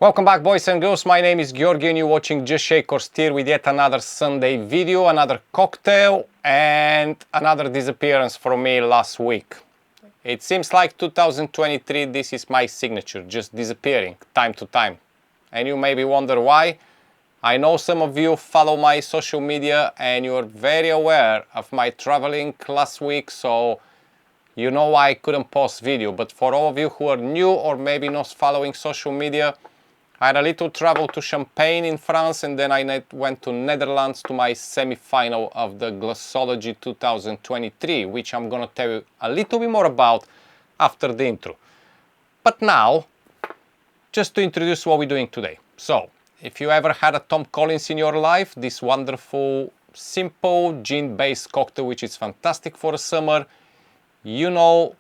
Welcome back, boys and girls. My name is Georgi and you're watching Just Shake or Stir with yet another Sunday video, another cocktail and another disappearance from me last week. It seems like 2023, this is my signature, just disappearing time to time. And you maybe wonder why. I know some of you follow my social media and you're very aware of my traveling last week, so you know why I couldn't post video. But for all of you who are new or maybe not following social media, I had a little travel to Champagne in France and then I went to Netherlands to my semi-final of the Glassology 2023, which I'm gonna tell you a little bit more about after the intro. But now, just to introduce what we're doing today. So, if you ever had a Tom Collins in your life, this wonderful, simple gin-based cocktail, which is fantastic for the summer, you know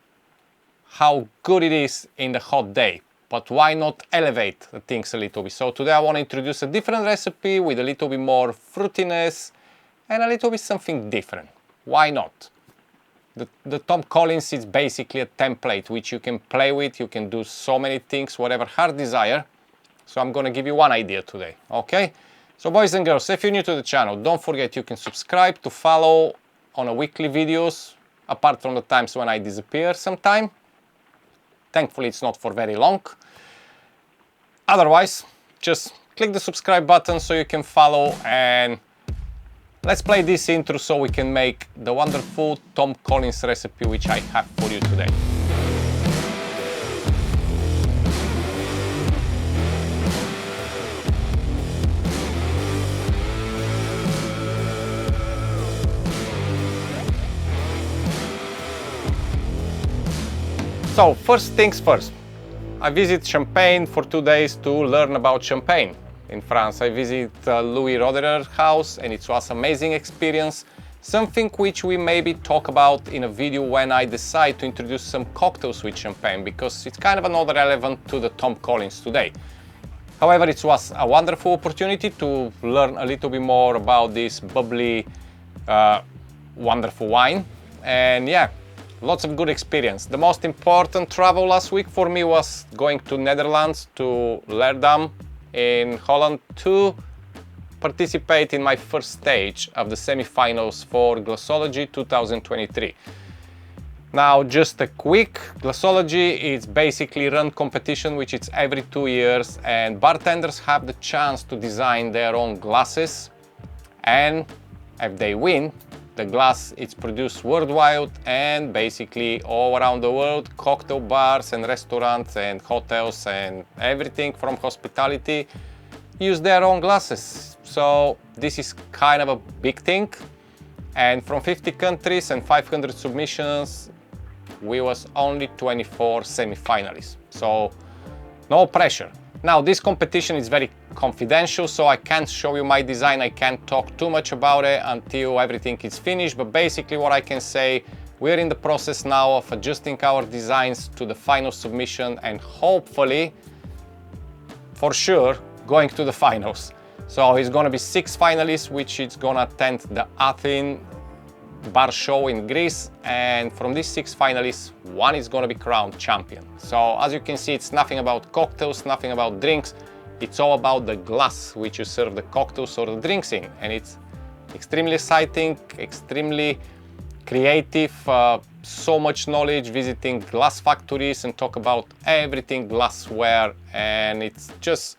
how good it is in the hot day. But why not elevate the things a little bit? So today I want to introduce a different recipe with a little bit more fruitiness and a little bit something different. Why not? The Tom Collins is basically a template which you can play with. You can do so many things, whatever heart desire. So I'm going to give you one idea today, okay? So boys and girls, if you're new to the channel, don't forget you can subscribe to follow on a weekly videos, apart from the times when I disappear sometime. Thankfully, it's not for very long. Otherwise, just click the subscribe button so you can follow, and let's play this intro so we can make the wonderful Tom Collins recipe which I have for you today. So first things first, I visit Champagne for 2 days to learn about Champagne. In France, I visit Louis Roederer's house and it was an amazing experience. Something which we maybe talk about in a video when I decide to introduce some cocktails with Champagne, because it's kind of not relevant to the Tom Collins today. However, it was a wonderful opportunity to learn a little bit more about this bubbly, wonderful wine. And yeah, lots of good experience. The most important travel last week for me was going to Netherlands, to Leerdam in Holland, to participate in my first stage of the semi-finals for Glassology 2023. Now, just a quick, Glassology is basically run competition which is every 2 years, and bartenders have the chance to design their own glasses, and if they win, the glass is produced worldwide and basically all around the world. Cocktail bars and restaurants and hotels and everything from hospitality use their own glasses. So this is kind of a big thing. And from 50 countries and 500 submissions, we was only 24 semi-finalists. So no pressure. Now this competition is very confidential, so I can't show you my design, I can't talk too much about it until everything is finished, but basically what I can say, we're in the process now of adjusting our designs to the final submission and hopefully, for sure, going to the finals. So it's gonna be 6 finalists which is gonna attend the Athens bar show in Greece, and from these 6 finalists, 1 is going to be crowned champion. So as you can see, it's nothing about cocktails, nothing about drinks, it's all about the glass which you serve the cocktails or the drinks in, and it's extremely exciting, extremely creative, so much knowledge, visiting glass factories and talk about everything glassware, and it's just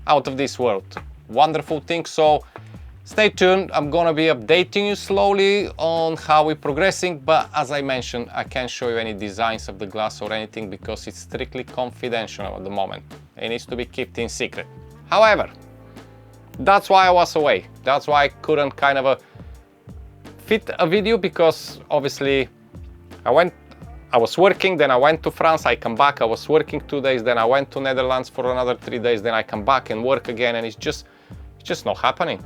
out of this world. Wonderful thing. So stay tuned, I'm gonna be updating you slowly on how we're progressing, but as I mentioned, I can't show you any designs of the glass or anything because it's strictly confidential at the moment. It needs to be kept in secret. However, that's why I was away. That's why I couldn't kind of fit a video, because obviously I was working, then I went to France, I come back, I was working 2 days, then I went to Netherlands for another 3 days, then I come back and work again, and it's just not happening.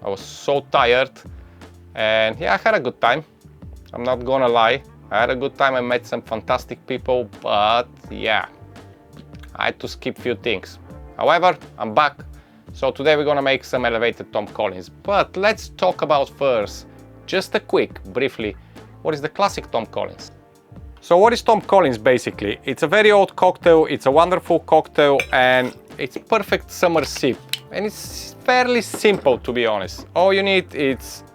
I was so tired, and yeah, I had a good time. I'm not gonna lie. I had a good time. I met some fantastic people, but yeah, I had to skip a few things. However, I'm back. So today we're gonna make some elevated Tom Collins. But let's talk about first, just a quick, briefly, what is the classic Tom Collins? So what is Tom Collins basically? It's a very old cocktail, it's a wonderful cocktail, and It's perfect summer sip, and it's fairly simple, to be honest. All you need is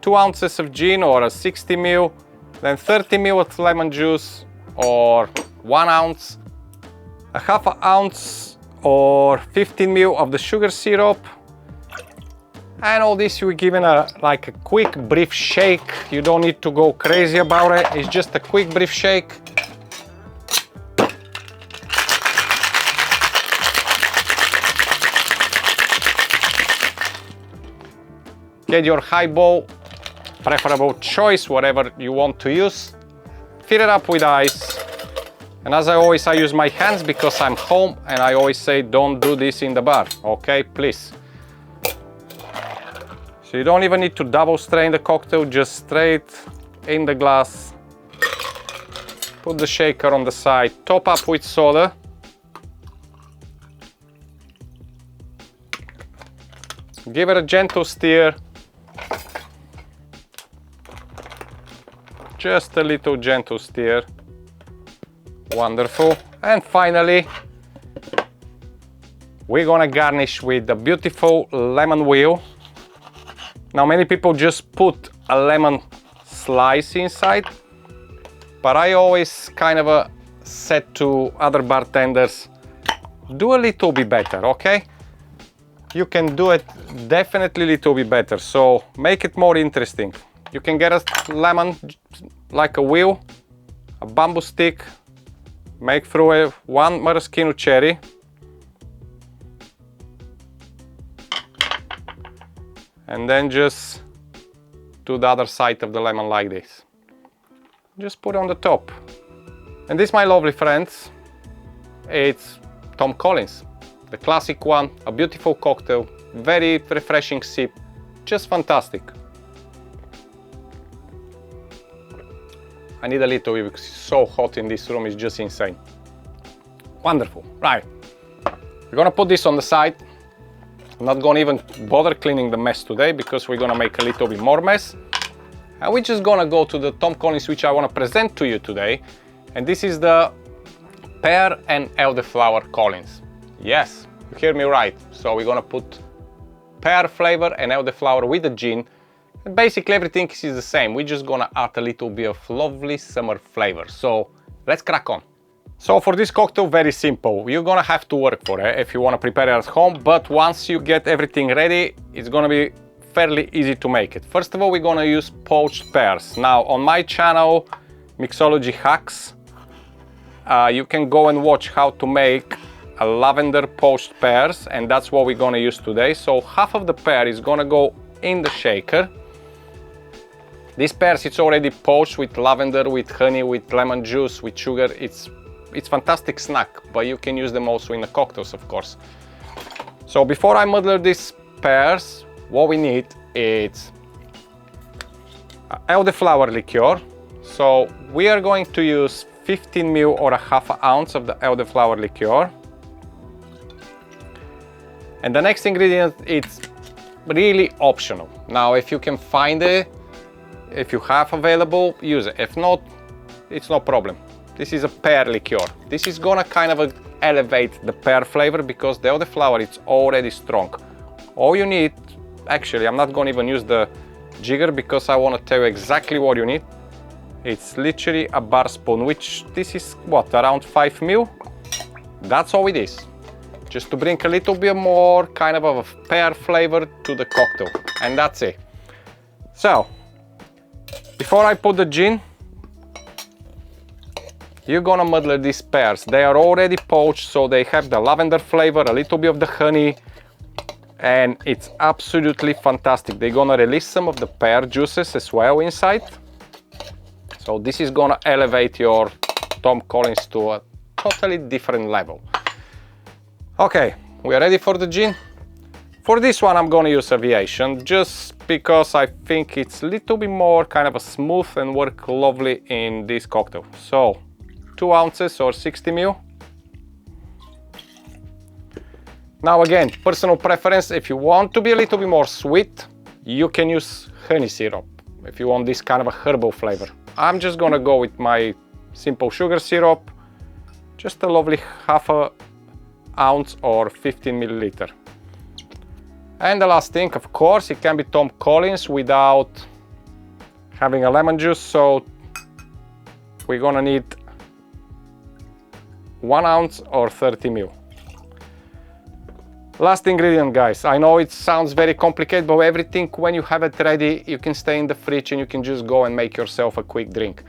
2 ounces of gin or a 60 ml, then 30 ml of lemon juice or 1 ounce, a half an ounce or 15 ml of the sugar syrup, and all this you give it like a quick brief shake. You don't need to go crazy about it, it's just a quick brief shake. Get your highball, preferable choice, whatever you want to use. Fill it up with ice. And as I use my hands because I'm home, and I always say don't do this in the bar, okay, please. So you don't even need to double strain the cocktail, just straight in the glass. Put the shaker on the side, top up with soda. Give it a gentle stir. Just a little gentle stir. Wonderful. And finally, we're gonna garnish with a beautiful lemon wheel. Now many people just put a lemon slice inside, but I always kind of said to other bartenders, do a little bit better, okay? You can do it definitely a little bit better, so make it more interesting. You can get a lemon like a wheel, a bamboo stick, make through it 1 maraschino cherry, and then just do the other side of the lemon like this. Just put it on the top. And this, my lovely friends, it's Tom Collins, the classic one, a beautiful cocktail, very refreshing sip, just fantastic. I need a little bit because it's so hot in this room, it's just insane. Wonderful. Right, we're gonna put this on the side. I'm not gonna even bother cleaning the mess today because we're gonna make a little bit more mess. And we're just gonna go to the Tom Collins which I wanna present to you today. And this is the Pear and Elderflower Collins. Yes, you hear me right. So we're gonna put pear flavor and elderflower with the gin. And basically everything is the same. We're just gonna add a little bit of lovely summer flavor. So let's crack on. So for this cocktail, very simple. You're gonna have to work for it if you wanna prepare it at home, but once you get everything ready, it's gonna be fairly easy to make it. First of all, we're gonna use poached pears. Now on my channel, Mixology Hacks, you can go and watch how to make a lavender poached pears, and that's what we're gonna use today. So half of the pear is gonna go in the shaker. This pears, it's already poached with lavender, with honey, with lemon juice, with sugar. It's fantastic snack, but you can use them also in the cocktails, of course. So before I muddle these pears, what we need is elderflower liqueur. So we are going to use 15 ml or a half an ounce of the elderflower liqueur. And the next ingredient, it's really optional. Now, if you can find it, if you have available, use it. If not, it's no problem. This is a pear liqueur. This is gonna kind of elevate the pear flavor because the elderflower is already strong. All you need, actually, I'm not gonna even use the jigger because I wanna tell you exactly what you need. It's literally a bar spoon, which this is what, around 5 ml? That's all it is. Just to bring a little bit more kind of a pear flavor to the cocktail, and that's it. So, before I put the gin, you're gonna muddle these pears. They are already poached, so they have the lavender flavor, a little bit of the honey, and it's absolutely fantastic. They're gonna release some of the pear juices as well inside. So this is gonna elevate your Tom Collins to a totally different level. Okay, we are ready for the gin. For this one, I'm gonna use Aviation just because I think it's a little bit more kind of a smooth and work lovely in this cocktail. So 2 ounces or 60 ml. Now again, personal preference, if you want to be a little bit more sweet, you can use honey syrup if you want this kind of a herbal flavor. I'm just gonna go with my simple sugar syrup, just a lovely half a ounce or 15 milliliter. And the last thing, of course, it can be Tom Collins without having a lemon juice, so we're gonna need 1 ounce or 30 ml. Last ingredient, guys. I know it sounds very complicated, but everything, when you have it ready, you can stay in the fridge and you can just go and make yourself a quick drink.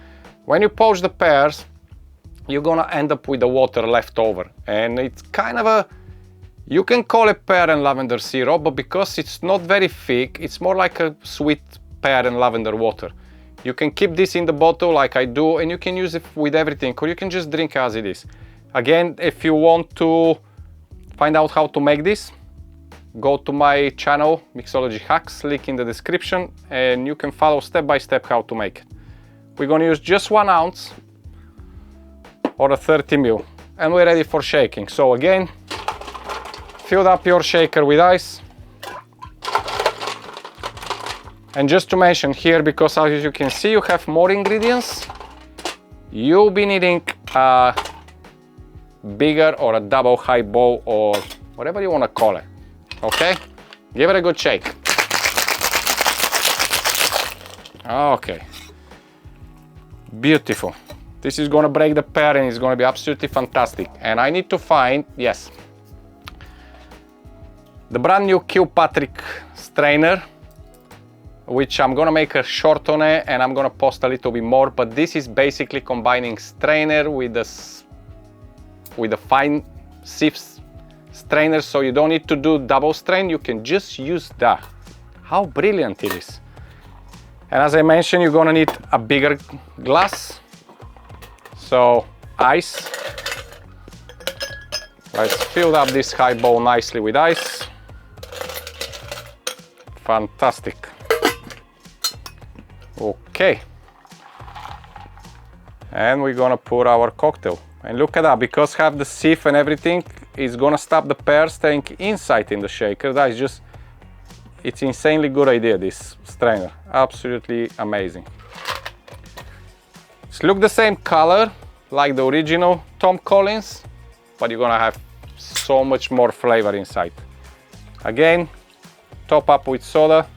When you poach the pears, you're gonna end up with the water left over, and it's kind of a, you can call it pear and lavender syrup, but because it's not very thick, it's more like a sweet pear and lavender water. You can keep this in the bottle like I do, and you can use it with everything, or you can just drink as it is. Again, if you want to find out how to make this, go to my channel, Mixology Hacks, link in the description, and you can follow step by step how to make it. We're gonna use just 1 ounce or a 30 ml, and we're ready for shaking. So again, fill up your shaker with ice. And just to mention here, because as you can see, you have more ingredients, you'll be needing a bigger or a double high bowl or whatever you want to call it. Okay, give it a good shake. Okay, beautiful. This is gonna break the pear and it's gonna be absolutely fantastic. And I need to find, yes, the brand new Kilpatrick strainer, which I'm gonna make a short on it, and I'm gonna post a little bit more, but this is basically combining strainer with the fine sieve strainer, so you don't need to do double strain, you can just use that. How brilliant it is. And as I mentioned, you're gonna need a bigger glass. So ice. Let's fill up this high bowl nicely with ice. Fantastic. Okay. And we're gonna pour our cocktail. And look at that, because have the sieve and everything, it's gonna stop the pear staying inside in the shaker. That is just, it's insanely good idea, this strainer. Absolutely amazing. It's look the same color like the original Tom Collins, but you're gonna have so much more flavor inside. Again, top up with soda.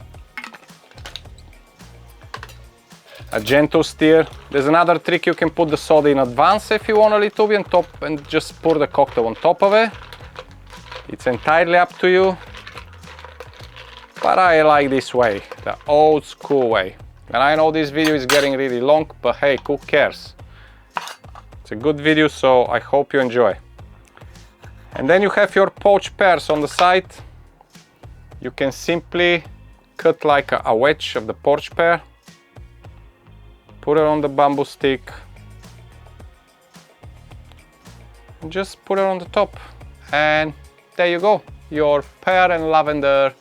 A gentle stir. There's another trick, you can put the soda in advance if you want a little bit on top and just pour the cocktail on top of it. It's entirely up to you. But I like this way, the old school way. And I know this video is getting really long, but hey, who cares? It's a good video, so I hope you enjoy. And then you have your poached pears on the side. You can simply cut like a wedge of the poached pear. Put it on the bamboo stick. And just put it on the top. And there you go, your pear and lavender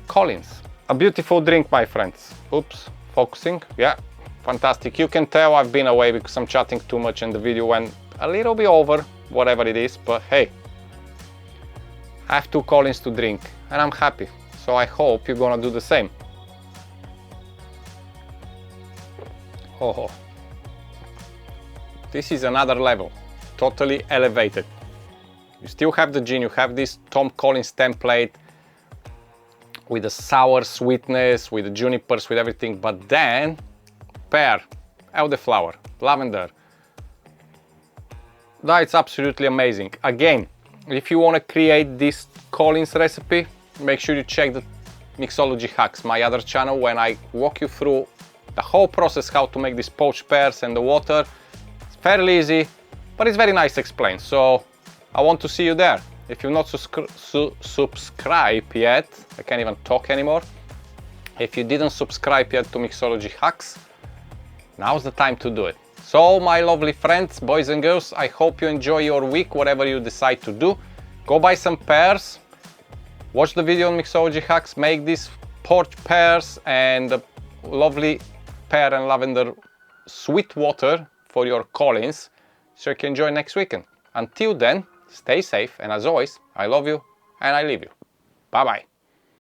Collins. A beautiful drink, my friends. Oops, focusing, yeah, fantastic. You can tell I've been away because I'm chatting too much and the video went a little bit over, whatever it is, but hey, I have 2 Collins to drink and I'm happy. So I hope you're gonna do the same. Oh, this is another level, totally elevated. You still have the gin, you have this Tom Collins template with the sour sweetness, with the junipers, with everything, but then pear, elderflower, lavender. That's absolutely amazing. Again, if you want to create this Collins recipe, make sure you check the Mixology Hacks, my other channel, when I walk you through the whole process how to make these poached pears and the water. It's fairly easy, but it's very nice explained. So I want to see you there. If you're not subscribed yet, I can't even talk anymore. If you didn't subscribe yet to Mixology Hacks, now's the time to do it. So my lovely friends, boys and girls, I hope you enjoy your week, whatever you decide to do. Go buy some pears, watch the video on Mixology Hacks, make these poached pears and the lovely pear and lavender sweet water for your Collins, so you can enjoy next weekend. Until then, stay safe, and as always, I love you and I leave you. Bye bye.